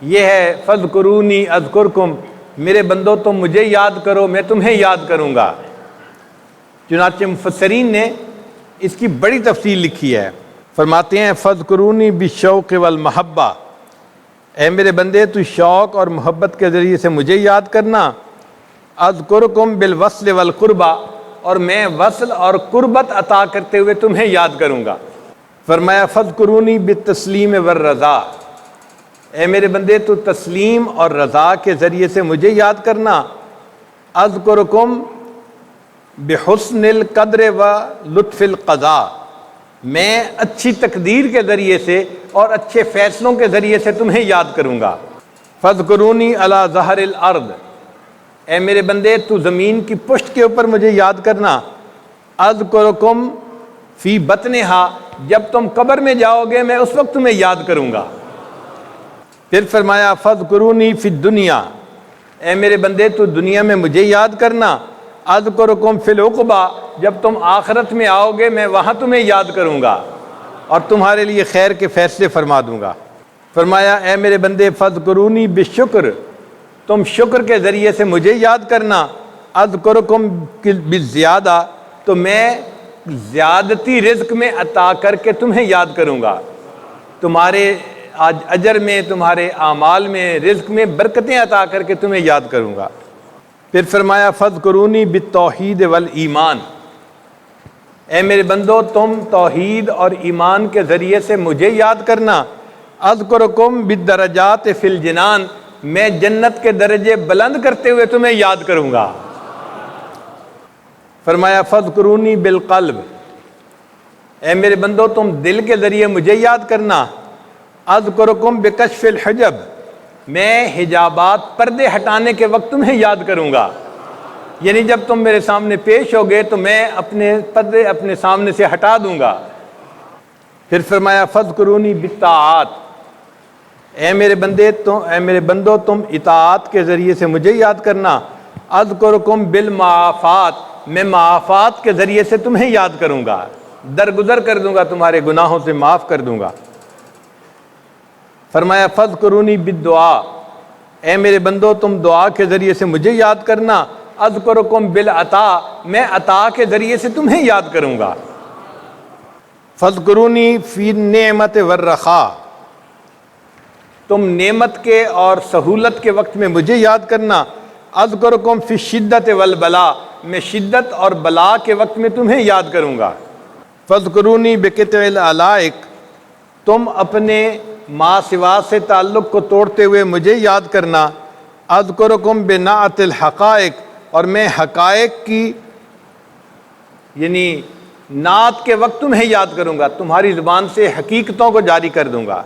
یہ ہے فذکرونی اذکرکم، میرے بندو تم مجھے یاد کرو میں تمہیں یاد کروں گا۔ چنانچہ مفسرین نے اس کی بڑی تفصیل لکھی ہے، فرماتے ہیں فذکرونی بالشوق والمحبہ، اے میرے بندے تو شوق اور محبت کے ذریعے سے مجھے یاد کرنا، اذکرکم بالوصل والقربہ، اور میں وصل اور قربت عطا کرتے ہوئے تمہیں یاد کروں گا۔ فرمایا فذکرونی بالتسلیم والرضا، اے میرے بندے تو تسلیم اور رضا کے ذریعے سے مجھے یاد کرنا، اذکرکم بحسن القدر و لطف القضاء، میں اچھی تقدیر کے ذریعے سے اور اچھے فیصلوں کے ذریعے سے تمہیں یاد کروں گا۔ فذکرونی علی ظہر الارض، اے میرے بندے تو زمین کی پشت کے اوپر مجھے یاد کرنا، اذکرکم فی بطنہا، جب تم قبر میں جاؤ گے میں اس وقت تمہیں یاد کروں گا۔ پھر فرمایا فذکرونی فی الدنیا، اے میرے بندے تو دنیا میں مجھے یاد کرنا، اذکرکم فی العقبہ، جب تم آخرت میں آؤ گے میں وہاں تمہیں یاد کروں گا اور تمہارے لیے خیر کے فیصلے فرما دوں گا۔ فرمایا اے میرے بندے فذکرونی بالشکر، تم شکر کے ذریعے سے مجھے یاد کرنا، اذکرکم بالزیادہ، تو میں زیادتی رزق میں عطا کر کے تمہیں یاد کروں گا، تمہارے اجر میں تمہارے اعمال میں رزق میں برکتیں عطا کر کے تمہیں یاد کروں گا۔ پھر فرمایا فذکرونی بالتوحید والایمان، اے میرے بندو تم توحید اور ایمان کے ذریعے سے مجھے یاد کرنا، اذکرکم بالدرجات فی الجنان، میں جنت کے درجے بلند کرتے ہوئے تمہیں یاد کروں گا۔ فرمایا فذکرونی بالقلب، اے میرے بندو تم دل کے ذریعے مجھے یاد کرنا، اذکرکم بکشف الحجب، میں حجابات پردے ہٹانے کے وقت تمہیں یاد کروں گا، یعنی جب تم میرے سامنے پیش ہوگے تو میں اپنے پردے اپنے سامنے سے ہٹا دوں گا۔ پھر فرمایا فذکرونی بالطاعات، اے میرے بندو تم اطاعت کے ذریعے سے مجھے یاد کرنا، اذکرکم بالمعافات، میں معافات کے ذریعے سے تمہیں یاد کروں گا، درگزر کر دوں گا، تمہارے گناہوں سے معاف کر دوں گا۔ فرمایا فذکرونی بالدعاء، اے میرے بندو تم دعا کے ذریعے سے مجھے یاد کرنا، اذکرکم بالعطا، میں عطا کے ذریعے سے تمہیں یاد کروں گا۔ فذکرونی فی النعمت والرخاء، تم نعمت کے اور سہولت کے وقت میں مجھے یاد کرنا، اذکرکم فی الشدۃ والبلاء، میں شدت اور بلا کے وقت میں تمہیں یاد کروں گا۔ فذکرونی بقطع العلائق، تم اپنے ما سوا سے تعلق کو توڑتے ہوئے مجھے یاد کرنا، اذکرکم بنعت الحقائق، اور میں حقائق کی یعنی نعت کے وقت تمہیں یاد کروں گا، تمہاری زبان سے حقیقتوں کو جاری کر دوں گا۔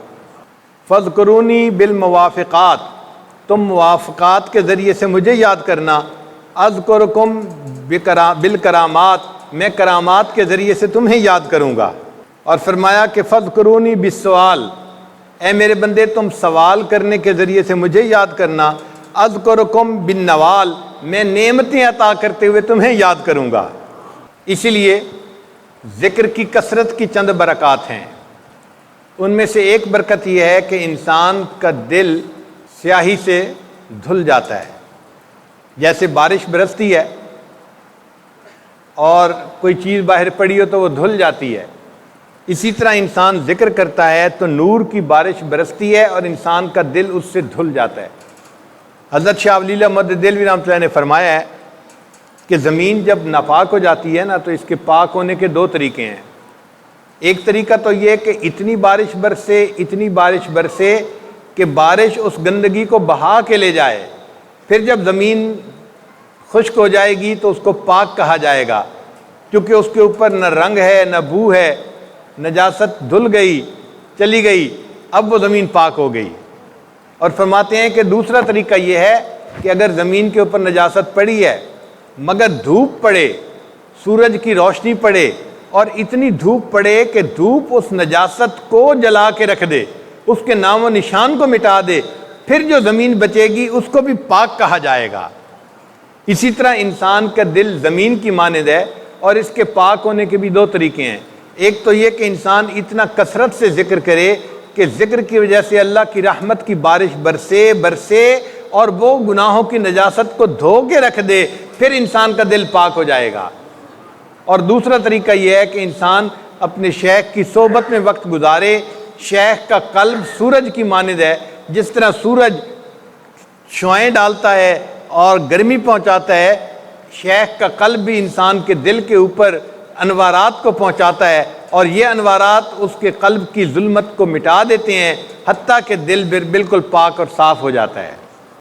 فذکرونی بالموافقات، تم موافقات کے ذریعے سے مجھے یاد کرنا، اذکرکم بالکرامات، میں کرامات کے ذریعے سے تمہیں یاد کروں گا۔ اور فرمایا کہ فذکرونی بالسؤال، اے میرے بندے تم سوال کرنے کے ذریعے سے مجھے یاد کرنا، اذکرکم بالنوال، میں نعمتیں عطا کرتے ہوئے تمہیں یاد کروں گا۔ اسی لیے ذکر کی کثرت کی چند برکات ہیں، ان میں سے ایک برکت یہ ہے کہ انسان کا دل سیاہی سے دھل جاتا ہے، جیسے بارش برستی ہے اور کوئی چیز باہر پڑی ہو تو وہ دھل جاتی ہے، اسی طرح انسان ذکر کرتا ہے تو نور کی بارش برستی ہے اور انسان کا دل اس سے دھل جاتا ہے۔ حضرت شاہ ولی اللہ مدد دہلوی رحمۃ اللہ نے فرمایا ہے کہ زمین جب ناپاک ہو جاتی ہے نا تو اس کے پاک ہونے کے دو طریقے ہیں۔ ایک طریقہ تو یہ کہ اتنی بارش برسے کہ بارش اس گندگی کو بہا کے لے جائے، پھر جب زمین خشک ہو جائے گی تو اس کو پاک کہا جائے گا، کیونکہ اس کے اوپر نہ رنگ ہے نہ بو ہے، نجاست دھل گئی چلی گئی، اب وہ زمین پاک ہو گئی۔ اور فرماتے ہیں کہ دوسرا طریقہ یہ ہے کہ اگر زمین کے اوپر نجاست پڑی ہے مگر دھوپ پڑے، سورج کی روشنی پڑے اور اتنی دھوپ پڑے کہ دھوپ اس نجاست کو جلا کے رکھ دے، اس کے نام و نشان کو مٹا دے، پھر جو زمین بچے گی اس کو بھی پاک کہا جائے گا۔ اسی طرح انسان کا دل زمین کی مانند ہے اور اس کے پاک ہونے کے بھی دو طریقے ہیں۔ ایک تو یہ کہ انسان اتنا کثرت سے ذکر کرے کہ ذکر کی وجہ سے اللہ کی رحمت کی بارش برسے اور وہ گناہوں کی نجاست کو دھو کے رکھ دے، پھر انسان کا دل پاک ہو جائے گا۔ اور دوسرا طریقہ یہ ہے کہ انسان اپنے شیخ کی صحبت میں وقت گزارے۔ شیخ کا قلب سورج کی مانند ہے، جس طرح سورج شعاعیں ڈالتا ہے اور گرمی پہنچاتا ہے، شیخ کا قلب بھی انسان کے دل کے اوپر انوارات کو پہنچاتا ہے، اور یہ انوارات اس کے قلب کی ظلمت کو مٹا دیتے ہیں، حتیٰ کہ دل بالکل پاک اور صاف ہو جاتا ہے۔